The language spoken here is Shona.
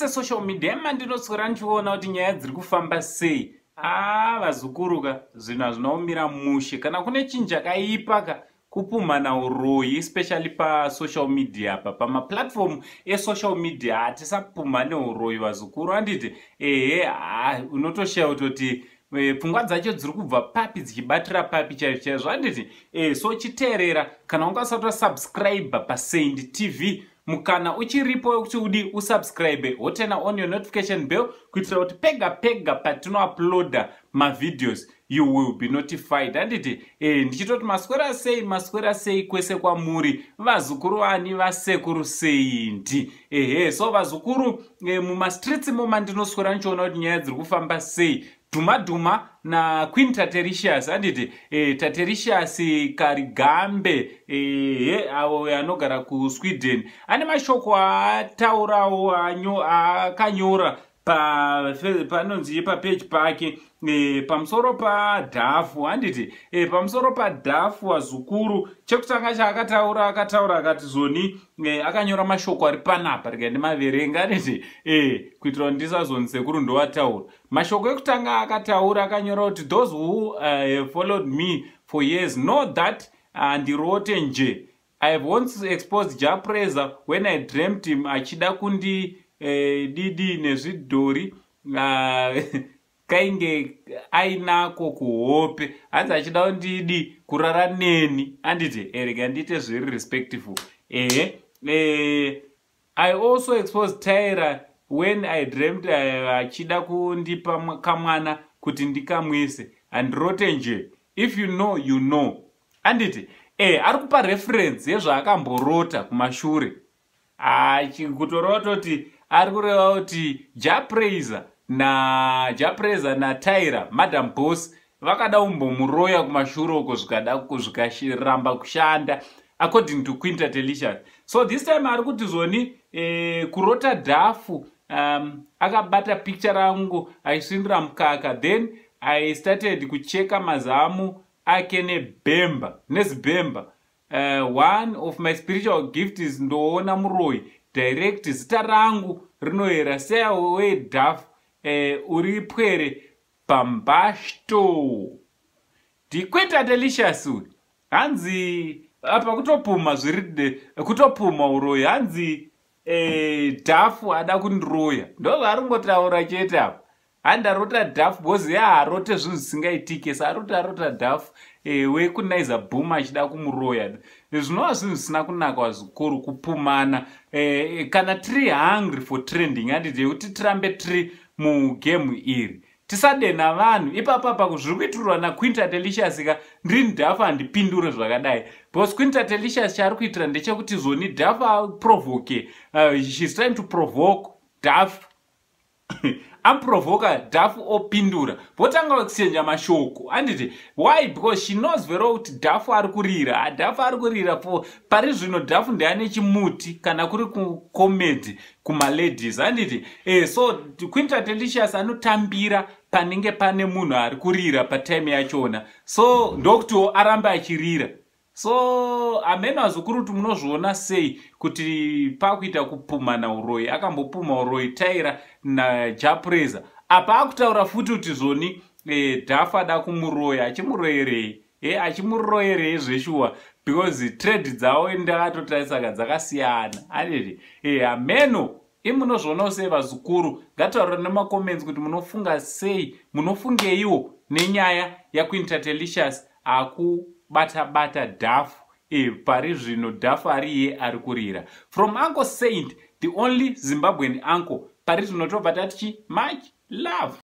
streets social media mandinotswera ndichiona kuti nyaya dziri kufamba sei. Vazukuruka zvinhu hazvinaumira mushe kana kune chinhu chakaipa kupumana uroyi, especially social media pamaplatform social media hatisapumane uroyi vazukuru. Handiti unotoshaya kutoti pfungwa dzacho dziri kubva papi dzichibatira papi chaizvo chaizvo. Handiti so chiteerera kana ungasati wasubscribe paSaint TV mukana uchiripo wekuti usubscribe hotena on your notification bell kuitira kuti pega pega patinouploada mavideos you will be notified. Handiti ndichitoti maswera sei kwese kwamuri vazukuru vani vasekuru Saint. So vazukuru mumastreets moma ndinoswera ndichiona kuti nyaya dziri kufamba sei. Dhuma na Queen Tatericious. Handiti Tatericious Karigambe avo anogara kuSweden ane mashoko ataurawo akanyora panonzi papage pake pamusoro paDhafu. Handiti pamusoro paDhafu vazukuru chekutanga chaakataura akati zoni akanyora mashoko ari panapa rega ndimaverenga. Handiti kuitira kuti ndisazoni sekuru ndowataura. Mashoko ekutanga akataura akanyora kuti those who have followed me for years know that ndirote nje. I have once exposed Japreza when I dreamt him achida kundi didi nezvidhori kainge ainako kuhope hanzi achida kundidi kurara neni. Handiti rega ndite zviri respectful. I also exposed Tyra when I dreamt achida kundipa kamwana kuti ndikamwise handirote nje. If you know you know. Handiti ari kupa reference yezvaakamborota kumashure kutoreva kuti ari kureva kuti Japreza na Tyra Madam Boss vakada kumbomuroya kumashure uko zvikashiramba kushanda according to Queen Tatericious. So this time ari kuti zoni kurota Dhafu akabata picture rangu aisvindira mukaka, then I started kucheka mazamu ake nezibhemba. One of my spiritual gifts ndoona muroyi direct zita rangu rinoyera sewe Dhafu uri pwere pambashto. Queen Tatericious hanzi apa kutopuma kutopuma uroyi hanzi Dhafu ada kundiroya ndozvaari kungotaura chete apa. Handarota Dhafu bozi haarote zvinhu zvisingaitike arota Dhafu wekunaiza boom achida kumuroya. Zvinova zvinhu zvisina kunaka vazukuru kupumana kana tiri hungry for trending. Handiti kuti tirambe tiri mugemu iri tisadena vanhu ipapapa zviri kuitirwa naQueen Tatericious ndini Dhafu handipindure zvakadai because Queen Tatericious chaari kuitira ndechekuti zoni Dhafu aprovoke. She's trying to provoke Dhafu amprovoka Dhafu opindura votanga kuchenja mashoko. Handiti why? Because she knows very well kuti Dhafu ari kurira. Dhafu ari kurira pari zvino Dhafu ndeane chimuti kana kuri kucomedy kumaladies. Handiti so Queen Tatericious anotambira panenge pane munhu ari kurira patime yachona, so ndokuti arambe achirira. So ameno vazukuru kuti munozviona sei kuti pakuita kupumana uroyi. Akambopuma uroyi Tyra naJapreza apa akutaura futi kuti zvoni Dhafu ada kumuroya. Achimuroyerei? Achimuroyerei zveshuwa because trade dzavo ndakatotarisaka dzakasiyana. Handiti ameno imunozvionawo sei vazukuru? Ngataura nemacomments kuti munofunga sei, munofungeiwo nenyaya yaQueen Tatericious akubata Dhafu pari zvino Dhafu ari iye ari kurira. From Uncle Saint, the only Zimbabwean uncle, pari zvino tobva tatichi much love.